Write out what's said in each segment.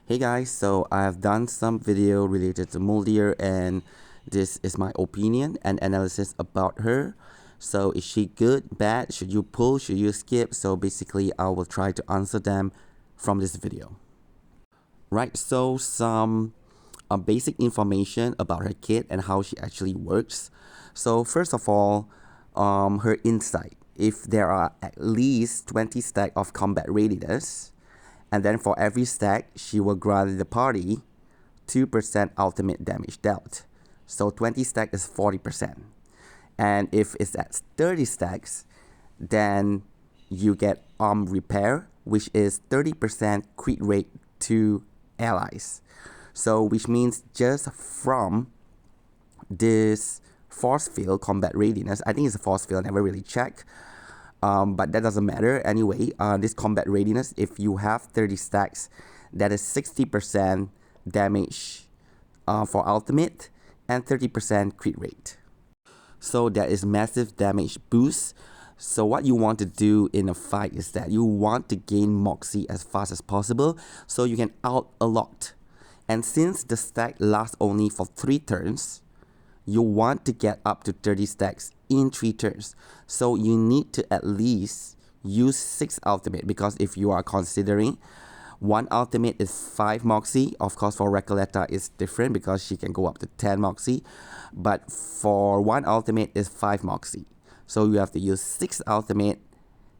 Hey guys, so I have done some video related to Moldir and this is my opinion and analysis about her. So is she good, bad, should you pull, should you skip? So basically I will try to answer them from this video. Right, so some basic information about her kit and how she actually works. So first of all, her insight. If there are at least 20 stack of combat readiness, and then for every stack, she will grant the party 2% ultimate damage dealt. So 20 stack is 40%. And if it's at 30 stacks, then you get arm repair, which is 30% crit rate to allies. So which means just from this force field combat readiness, I think it's a force field, I never really checked. But that doesn't matter anyway. This combat readiness, if you have 30 stacks, that is 60% damage for ultimate and 30% crit rate. So that is massive damage boost. So what you want to do in a fight is that you want to gain Moxie as fast as possible so you can out a lot. And since the stack lasts only for 3 turns, you want to get up to 30 stacks in 3 turns. So you need to at least use 6 ultimate, because if you are considering 1 ultimate is 5 Moxie, of course for Recoleta it's different because she can go up to 10 Moxie, but for 1 ultimate is 5 Moxie. So you have to use 6 ultimate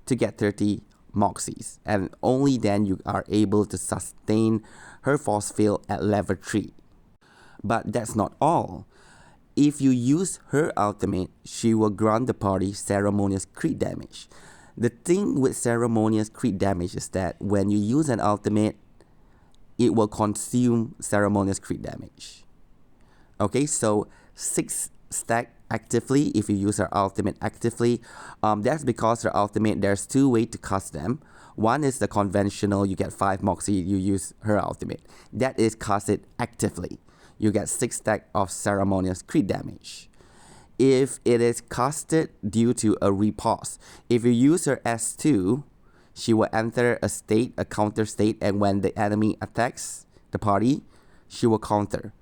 to get 30 Moxies, and only then you are able to sustain her force field at level 3. But that's not all. If you use her ultimate, she will grant the party ceremonious crit damage. The thing with ceremonious crit damage is that when you use an ultimate, it will consume ceremonious crit damage. Okay, so 6 stack actively if you use her ultimate actively. That's because her ultimate, there's 2 ways to cast them. One is the conventional, you get 5 Moxie, you use her ultimate. That is casted actively. You get 6 stack of ceremonious crit damage. If it is casted due to a repulse, if you use her S2, she will enter a state, a counter state, and when the enemy attacks the party, she will counter.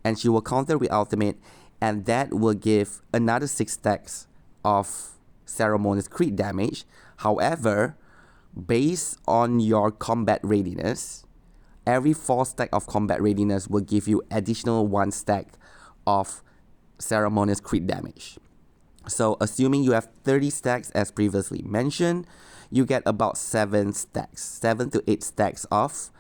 And she will counter with ultimate, and that will give another 6 stacks of ceremonious crit damage. However, based on your combat readiness, every 4 stack of combat readiness will give you additional 1 stack of ceremonious crit damage. So assuming you have 30 stacks as previously mentioned, you get about 7 stacks, 7 to 8 stacks of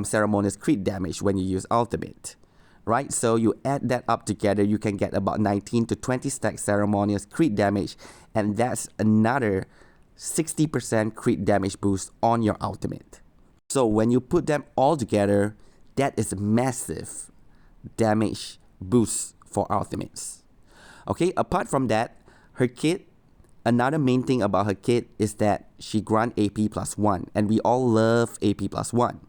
ceremonious crit damage when you use ultimate. Right, so you add that up together, you can get about 19 to 20 stacks ceremonious crit damage, and that's another 60% crit damage boost on your ultimate. So when you put them all together, that is a massive damage boost for ultimates. Okay, apart from that, her kit, another main thing about her kit is that she grants AP plus 1, and we all love AP plus 1.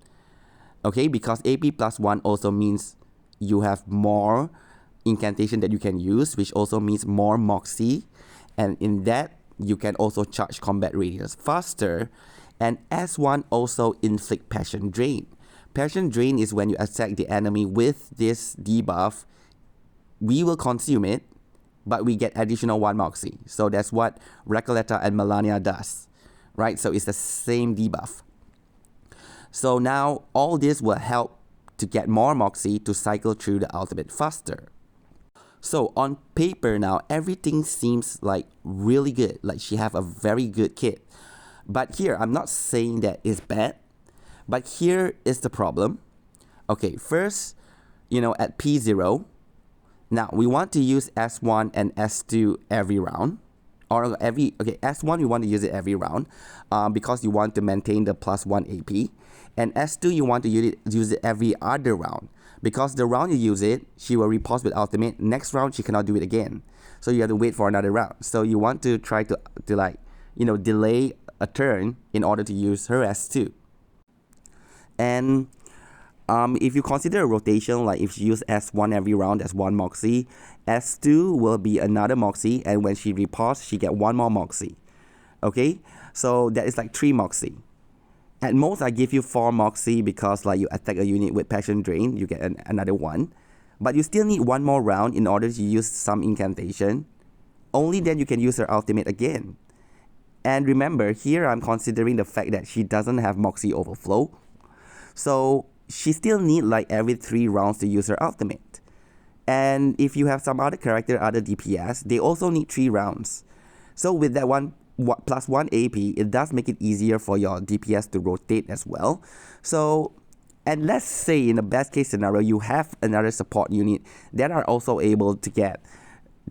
Okay, because AP plus 1 also means you have more incantation that you can use, which also means more Moxie, and in that you can also charge combat readiness faster. And S1 also inflict Passion Drain. Passion Drain is when you attack the enemy with this debuff, we will consume it, but we get additional 1 Moxie. So that's what Recoleta and Melania does, right? So it's the same debuff. So now all this will help to get more Moxie to cycle through the ultimate faster. So on paper now, everything seems like really good, like she have a very good kit. But here, I'm not saying that it's bad, but here is the problem. Okay, first, at P0, now we want to use S1 and S2 every round. S1 we want to use it every round because you want to maintain the plus 1 AP. And S2 you want to use it every other round, because the round you use it, she will repulse with ultimate. Next round, she cannot do it again. So you have to wait for another round. So you want to try to delay a turn in order to use her S2. And if you consider a rotation, like if she use S1 every round, that's 1 Moxie. S2 will be another Moxie, and when she repulse, she get 1 more Moxie. Okay, so that is like 3 Moxie. At most, I give you 4 Moxie because like you attack a unit with Passion Drain, you get another 1. But you still need 1 more round in order to use some incantation. Only then you can use her ultimate again. And remember, here I'm considering the fact that she doesn't have Moxie Overflow. So she still need like every 3 rounds to use her ultimate. And if you have some other character, other DPS, they also need 3 rounds. So with that plus 1 AP, it does make it easier for your DPS to rotate as well. So, and let's say in the best case scenario, you have another support unit that are also able to get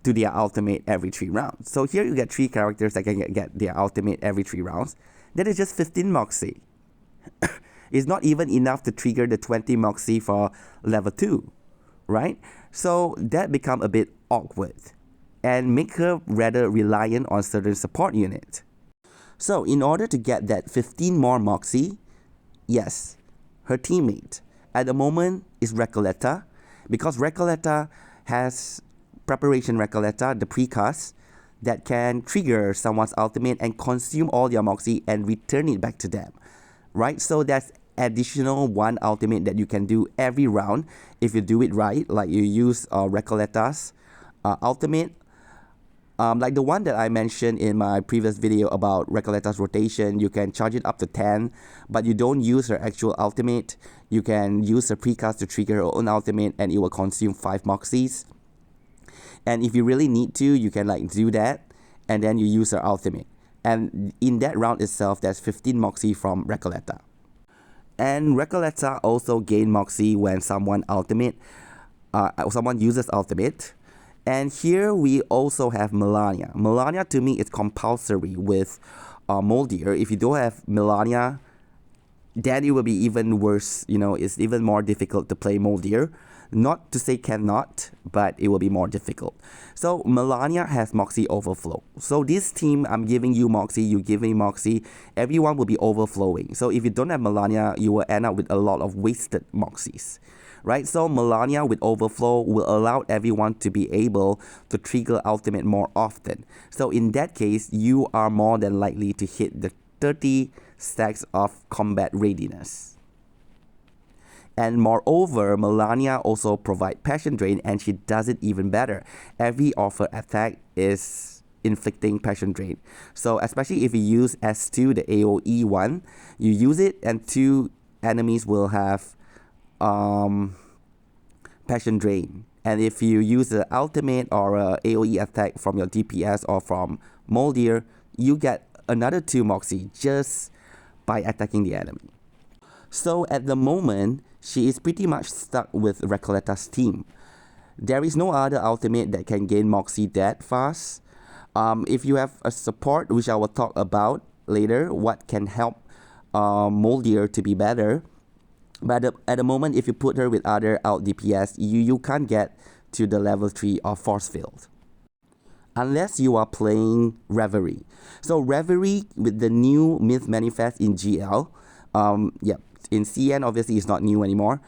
to their ultimate every 3 rounds. So here you get 3 characters that can get their ultimate every 3 rounds. That is just 15 Moxie. It's not even enough to trigger the 20 Moxie for level 2, right? So that become a bit awkward and make her rather reliant on certain support unit. So in order to get that 15 more Moxie, yes, her teammate at the moment is Recoleta, because Recoleta has Preparation Recoleta, the precast, that can trigger someone's ultimate and consume all their Moxie and return it back to them, right? So that's additional 1 ultimate that you can do every round if you do it right, like you use Recoleta's ultimate. Like the one that I mentioned in my previous video about Recoleta's rotation, you can charge it up to 10, but you don't use her actual ultimate. You can use her precast to trigger her own ultimate and it will consume 5 Moxies. And if you really need to, you can like do that and then you use her ultimate. And in that round itself, there's 15 Moxie from Recoleta. And Recoleta also gain Moxie when someone uses ultimate. And here we also have Melania. Melania to me is compulsory with Moldir. If you don't have Melania, then it will be even worse. You know, it's even more difficult to play Moldir. Not to say cannot, but it will be more difficult. So Melania has Moxie Overflow. So this team, I'm giving you Moxie, you give me Moxie, everyone will be overflowing. So if you don't have Melania, you will end up with a lot of wasted Moxies, right? So Melania with Overflow will allow everyone to be able to trigger ultimate more often. So in that case, you are more than likely to hit the 30 stacks of combat readiness. And moreover, Melania also provides Passion Drain and she does it even better. Every offer attack is inflicting Passion Drain. So especially if you use S2, the AoE one, you use it and 2 enemies will have Passion Drain. And if you use the ultimate or AoE attack from your DPS or from Moldir, you get another 2 Moxie just by attacking the enemy. So at the moment, she is pretty much stuck with Recoleta's team. There is no other ultimate that can gain Moxie that fast. If you have a support, which I will talk about later, what can help Moldir to be better. But at the moment, if you put her with other out DPS, you can't get to the level 3 of Force Field. Unless you are playing Reverie. So Reverie with the new Myth Manifest in GL, in CN obviously it's not new anymore.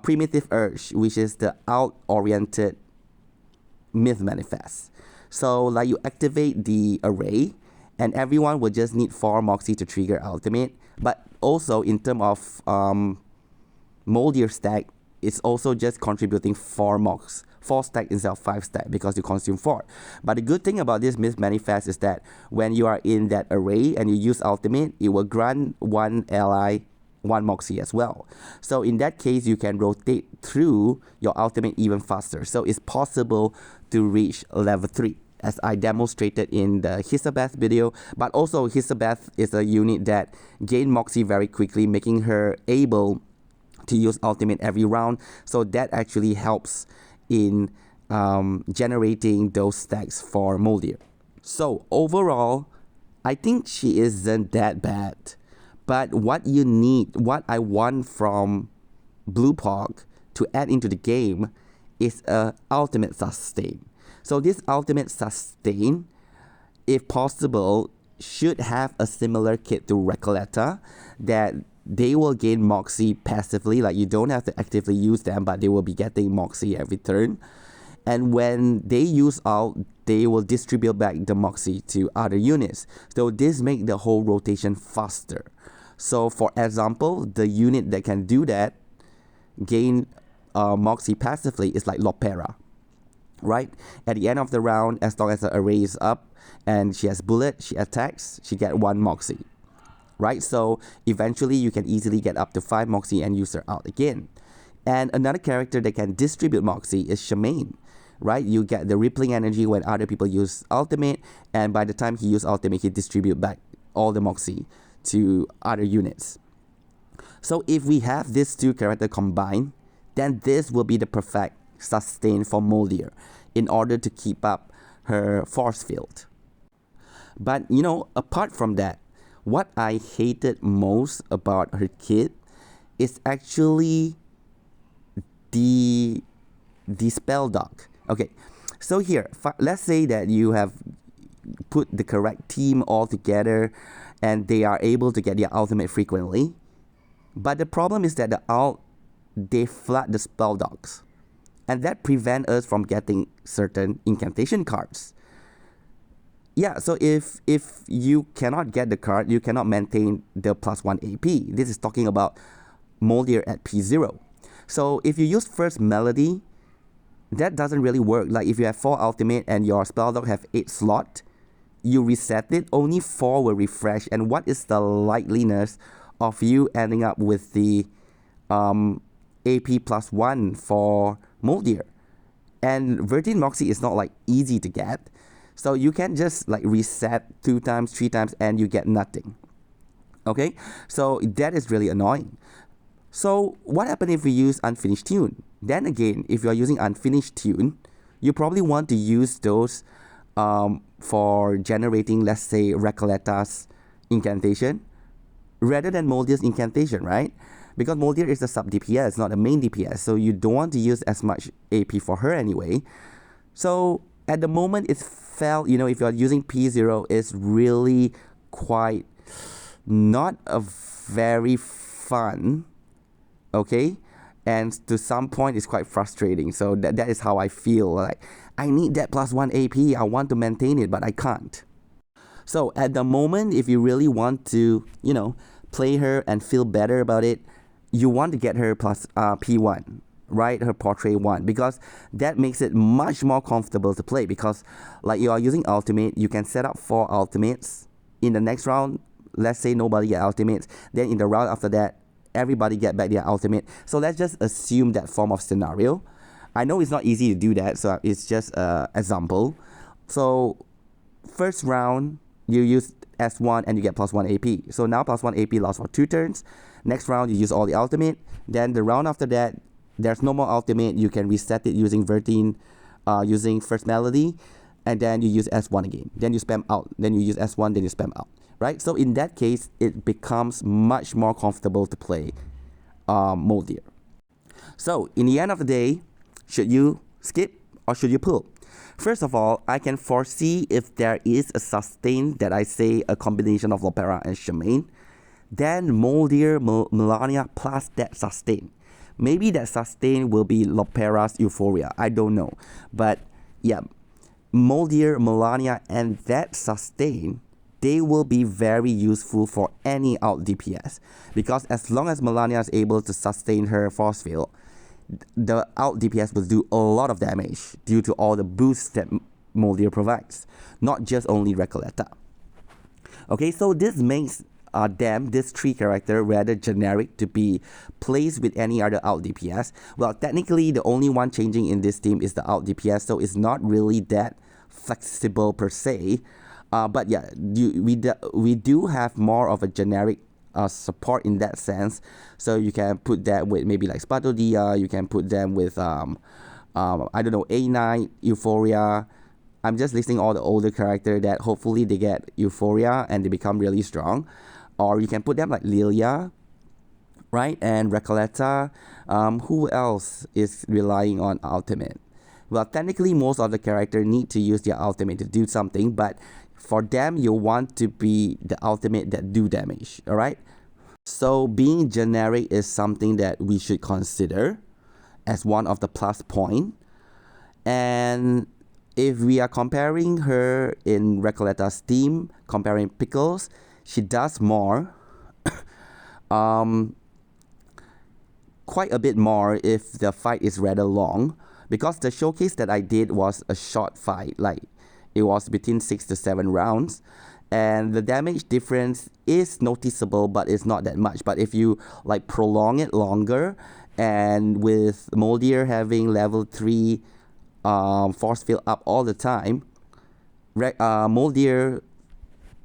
Primitive Urge, which is the out-oriented Myth Manifest. So like you activate the array and everyone will just need 4 Moxie to trigger ultimate. But also in terms of Moldir stack, it's also just contributing 4 Mox. 4 stack instead of 5 stack because you consume 4. But the good thing about this Myth Manifest is that when you are in that array and you use ultimate, it will grant 1 ally 1 Moxie as well. So in that case, you can rotate through your ultimate even faster. So it's possible to reach level 3 as I demonstrated in the Hisabeth video. But also Hisabeth is a unit that gain Moxie very quickly, making her able to use ultimate every round. So that actually helps in generating those stacks for Moldir. So overall, I think she isn't that bad. But what you need, what I want from Blue Pog to add into the game is a ultimate sustain. So this ultimate sustain, if possible, should have a similar kit to Recoleta that they will gain Moxie passively, like you don't have to actively use them, but they will be getting Moxie every turn. And when they use ult, they will distribute back the Moxie to other units. So this makes the whole rotation faster. So for example, the unit that can do that, gain Moxie passively, is like Lopera, right? At the end of the round, as long as the array is up and she has bullet, she attacks, she get 1 Moxie, right? So eventually you can easily get up to 5 Moxie and use her out again. And another character that can distribute Moxie is Shemaine, right? You get the rippling energy when other people use ultimate, and by the time he use ultimate, he distribute back all the Moxie to other units. So if we have these two characters combined, then this will be the perfect sustain for Moldir in order to keep up her force field. But apart from that, what I hated most about her kit is actually the spell dock. Okay, so here, let's say that you have put the correct team all together and they are able to get their ultimate frequently. But the problem is that they flood the spell docks, and that prevents us from getting certain incantation cards. Yeah, so if you cannot get the card, you cannot maintain the +1 AP. This is talking about Moldir at P0. So if you use first melody, that doesn't really work. Like if you have 4 ultimate and your spell dock have 8 slot, you reset it, only 4 will refresh. And what is the likeliness of you ending up with the AP +1 for Moldir? And Virgin Moxie is not like easy to get. So you can just like reset 2 times, 3 times, and you get nothing. Okay, so that is really annoying. So what happens if we use Unfinished Tune? Then again, if you are using Unfinished Tune, you probably want to use those for generating, let's say, Recoletta's incantation rather than Moldir's incantation, right? Because Moldir is the sub DPS, not the main DPS, so you don't want to use as much AP for her anyway. So at the moment, it felt, if you're using P0, it's really quite not a very fun, okay? And to some point, it's quite frustrating. So that is how I feel. Like, I need that +1 AP. I want to maintain it, but I can't. So at the moment, if you really want to, play her and feel better about it, you want to get her plus P1, right? Her portrait 1, because that makes it much more comfortable to play, because like you are using ultimate, you can set up 4 ultimates. In the next round, let's say nobody get ultimates. Then in the round after that, everybody get back their ultimate. So let's just assume that form of scenario. I know it's not easy to do that, so it's just an example. So first round, you use S1 and you get +1 AP. So now +1 AP lasts for 2 turns. Next round, you use all the ultimate. Then the round after that, there's no more ultimate. You can reset it using Vertine, using first melody. And then you use S1 again. Then you spam out. Then you use S1, then you spam out. Right? So in that case, it becomes much more comfortable to play Moldir. So in the end of the day, should you skip or should you pull? First of all, I can foresee if there is a sustain that I say a combination of Lopera and Shemaine, then Moldir, Melania plus that sustain. Maybe that sustain will be Lopera's Euphoria. I don't know. But yeah, Moldir, Melania, and that sustain, they will be very useful for any out DPS. Because as long as Melania is able to sustain her force field, the out DPS will do a lot of damage due to all the boosts that Moldir provides, not just only Recoleta. Okay, so this makes these 3 characters rather generic to be placed with any other out DPS. Well, technically, the only one changing in this team is the out DPS, so it's not really that flexible per se. But yeah, we do have more of a generic support in that sense. So you can put that with maybe like Spatodia, you can put them with I don't know, A9, Euphoria. I'm just listing all the older characters that hopefully they get Euphoria and they become really strong. Or you can put them like Lilia, right? And Recoleta. Who else is relying on ultimate? Well, technically most of the characters need to use their ultimate to do something, but for them, you want to be the ultimate that do damage, alright? So being generic is something that we should consider as one of the plus point. And if we are comparing her in Recoleta's team, comparing Pickles, she does more. quite a bit more if the fight is rather long, because the showcase that I did was a short fight, like it was between 6 to 7 rounds, and the damage difference is noticeable, but it's not that much. But if you like prolong it longer, and with Moldir having level 3 force field up all the time, Moldir,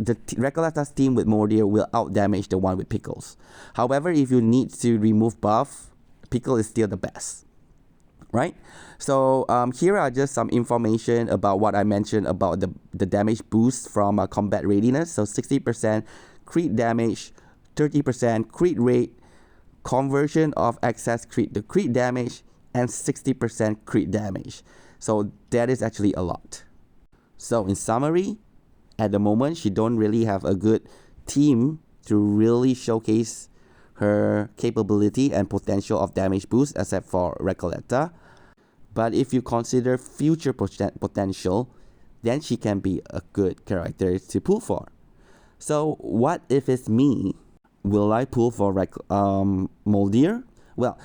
Recoletta's team with Moldir will outdamage the one with Pickles. However, if you need to remove buff, Pickle is still the best, right? So here are just some information about what I mentioned about the damage boost from combat readiness. So 60% crit damage, 30% crit rate, conversion of excess crit to crit damage, and 60% crit damage. So that is actually a lot. So in summary, at the moment, she don't really have a good team to really showcase her capability and potential of damage boost, except for Recoleta. But if you consider future potential, then she can be a good character to pull for. So what if it's me? Will I pull for Moldir? Well,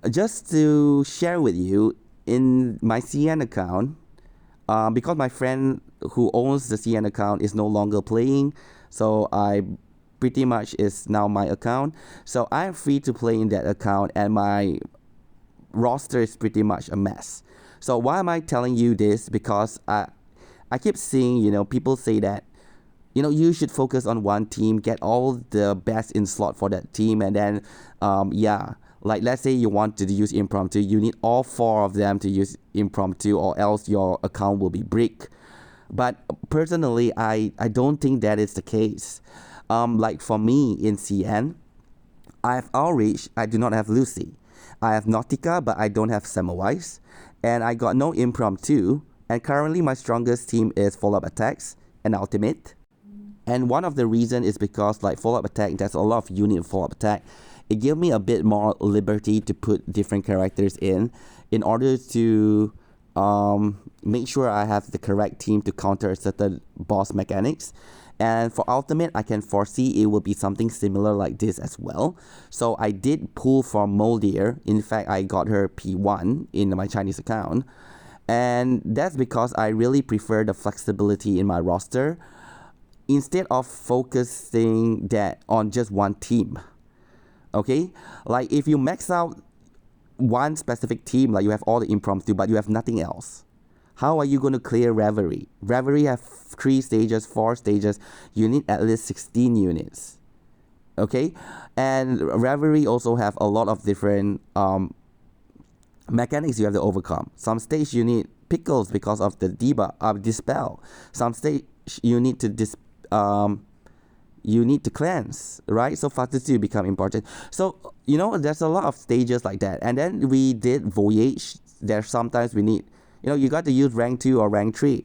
just to share with you, in my CN account, because my friend who owns the CN account is no longer playing, so I pretty much is now my account. So I'm free to play in that account, and my roster is pretty much a mess. So why am I telling you this? Because I keep seeing, people say that, you should focus on one team, get all the best in slot for that team, and then, like let's say you want to use impromptu, you need all 4 of them to use impromptu, or else your account will be brick. But personally, I don't think that is the case. Like for me in CN, I have Outreach, I do not have Lucy. I have Nautica, but I don't have Semawise. And I got no impromptu. And currently my strongest team is follow-up attacks and ultimate. And one of the reasons is because like follow-up attack, there's a lot of unit follow-up attack. It gives me a bit more liberty to put different characters in order to make sure I have the correct team to counter certain boss mechanics. And for ultimate, I can foresee it will be something similar like this as well. So I did pull for Moldir. In fact, I got her P1 in my Chinese account. And that's because I really prefer the flexibility in my roster instead of focusing that on just one team. Okay? Like if you max out one specific team, like you have all the impromptu, but you have nothing else, how are you going to clear Reverie? Reverie have 3 stages, 4 stages. You need at least 16 units. Okay? And Reverie also have a lot of different mechanics you have to overcome. Some stage you need Pickles because of the dispel. Some stage you need to cleanse, right? So Factor 2 become important. So, there's a lot of stages like that. And then we did Voyage. There's sometimes we need, you got to use rank 2 or rank 3.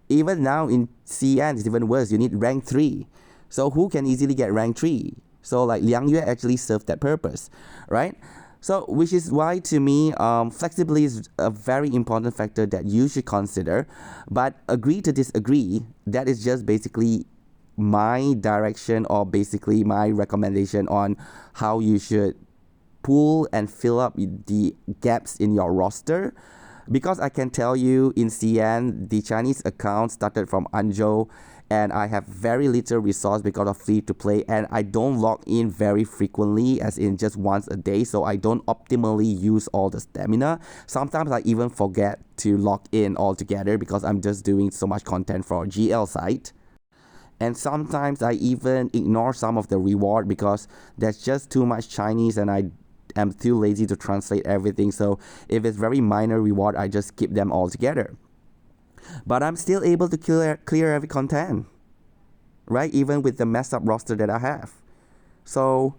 Even now in CN, it's even worse. You need rank 3. So who can easily get rank 3? So like Liang Yue actually served that purpose, right? So which is why to me, flexibility is a very important factor that you should consider. But agree to disagree, that is just basically my direction or basically my recommendation on how you should pull and fill up the gaps in your roster. Because I can tell you in CN, the Chinese account started from Anzhou, and I have very little resource because of free to play, and I don't log in very frequently, as in just once a day, so I don't optimally use all the stamina. Sometimes I even forget to log in altogether because I'm just doing so much content for a GL site. And sometimes I even ignore some of the reward because there's just too much Chinese and I am too lazy to translate everything. So if it's very minor reward, I just skip them all together. But I'm still able to clear every content, right? Even with the messed up roster that I have. So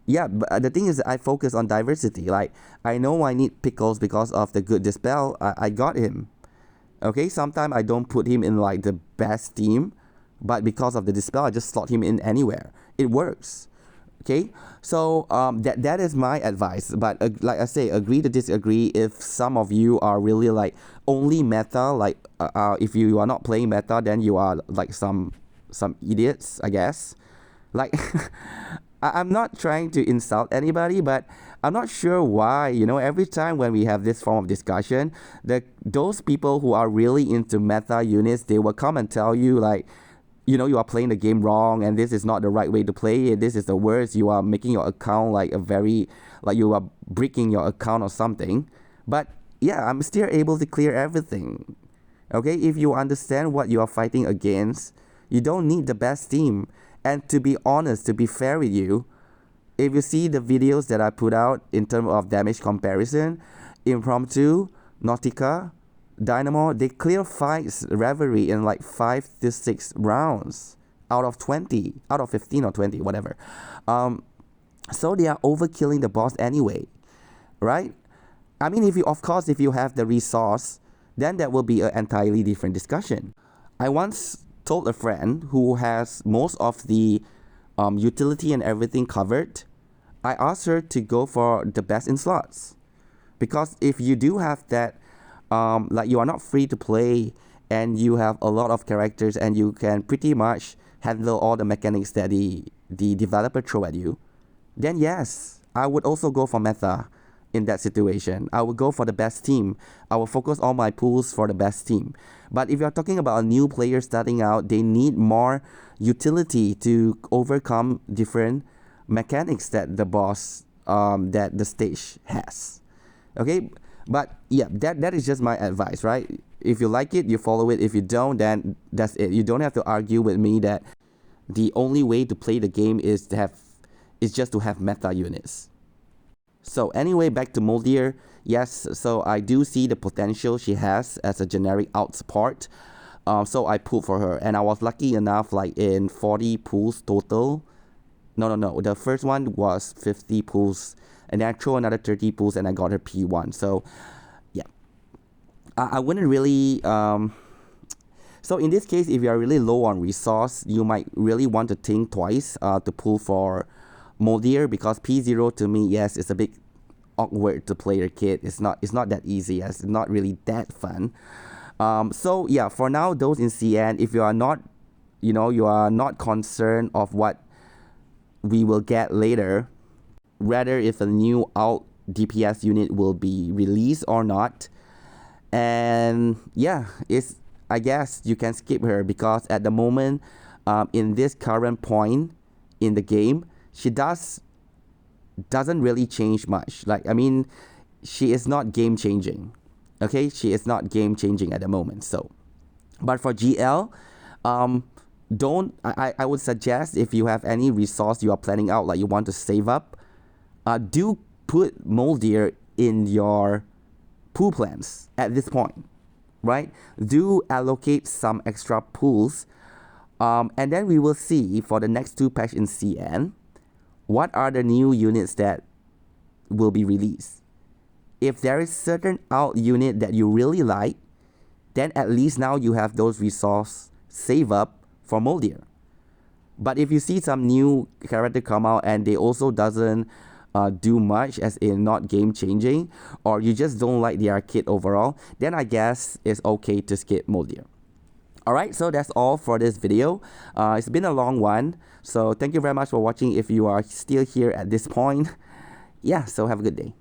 yeah, but the thing is I focus on diversity. Like I know I need Pickles because of the good dispel. I got him. Okay, sometimes I don't put him in like the best team, but because of the dispel, I just slot him in anywhere. It works. Okay, so that is my advice. But like I say, agree to disagree. If some of you are really like only meta, like if you are not playing meta, then you are like some idiots, I guess. Like I'm not trying to insult anybody, but I'm not sure why. Every time when we have this form of discussion, those people who are really into meta units, they will come and tell you like, you are playing the game wrong, and this is not the right way to play it. This is the worst. You are making your account like you are breaking your account or something. But yeah, I'm still able to clear everything. Okay, if you understand what you are fighting against, you don't need the best team. And to be honest, to be fair with you, if you see the videos that I put out in terms of damage comparison, Impromptu, Nautica, Dynamo, they clear fights Reverie in like 5 to 6 rounds out of 20, out of 15 or 20, whatever. So they are overkilling the boss anyway, right? I mean, if you have the resource, then that will be an entirely different discussion. I once told a friend who has most of the utility and everything covered. I asked her to go for the best in slots, because if you do have that, like you are not free to play and you have a lot of characters and you can pretty much handle all the mechanics that the developer throw at you, then yes, I would also go for meta in that situation. I would go for the best team. I will focus all my pools for the best team. But if you're talking about a new player starting out, they need more utility to overcome different mechanics that the boss, that the stage has. Okay, but yeah, that is just my advice, right? If you like it, you follow it. If you don't, then that's it. You don't have to argue with me that the only way to play the game is just to have meta units. So anyway, back to Moldir. Yes, so I do see the potential she has as a generic out support. So I pulled for her, and I was lucky enough, like in 40 pulls total. No. The first one was 50 pulls, and then I threw another 30 pulls, and I got her P1. So yeah, I wouldn't really. So in this case, if you are really low on resource, you might really want to think twice to pull for Moldir, because P0 to me, yes, it's a bit awkward to play your kit. It's not that easy. It's not really that fun. So yeah, for now, those in CN, if you are not, you are not concerned of what we will get later, rather if a new alt DPS unit will be released or not. And yeah, I guess you can skip her, because at the moment, in this current point in the game, she doesn't really change much. Like, I mean, she is not game changing. Okay, she is not game changing at the moment. So, but for GL, I would suggest, if you have any resource you are planning out, like you want to save up, do put Moldir in your pool plans at this point, right? Do allocate some extra pools, and then we will see for the next 2 patch in CN, what are the new units that will be released. If there is certain out unit that you really like, then at least now you have those resources save up for Moldir. But if you see some new character come out and they also doesn't do much, as in not game changing, or you just don't like the kit overall, then I guess it's okay to skip Moldir. Alright, so that's all for this video. It's been a long one, so thank you very much for watching if you are still here at this point. Yeah, so have a good day.